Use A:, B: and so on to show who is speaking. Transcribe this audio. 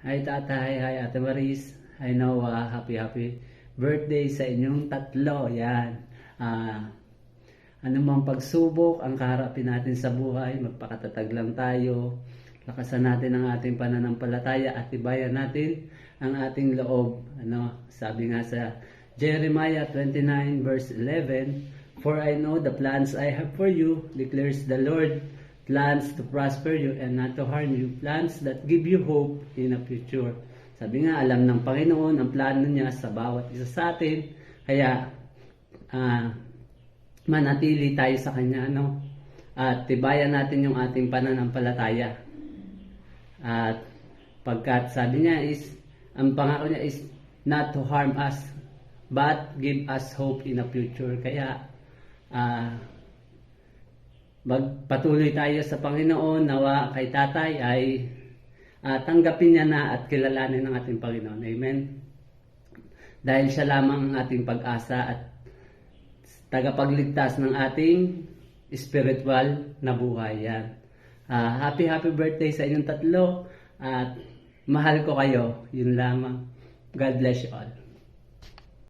A: Hi tatay, hi ate Maris, hi Noah, happy birthday sa inyong tatlo. Yan. Anumang pagsubok ang kaharapin natin sa buhay, magpakatatag lang tayo. Lakasan natin ang ating pananampalataya at tibayan natin ang ating loob. Sabi nga sa Jeremiah 29 verse 11, "For I know the plans I have for you, declares the Lord, plans to prosper you and not to harm you, plans that give you hope in the future." Sabi nga, alam ng Panginoon ang plano niya sa bawat isa sa atin. Kaya, manatili tayo sa Kanya, at tibayan natin yung ating pananampalataya. At pagkat sabi niya is, ang pangako niya is not to harm us, but give us hope in the future. Kaya, magpatuloy tayo sa Panginoon, nawa kay tatay ay tanggapin niya na at kilalanin ng ating Panginoon. Amen. Dahil siya lamang ang ating pag-asa at tagapagligtas ng ating spiritual na buhay. Yan. Happy birthday sa inyong tatlo at mahal ko kayo. Yun lamang. God bless you all.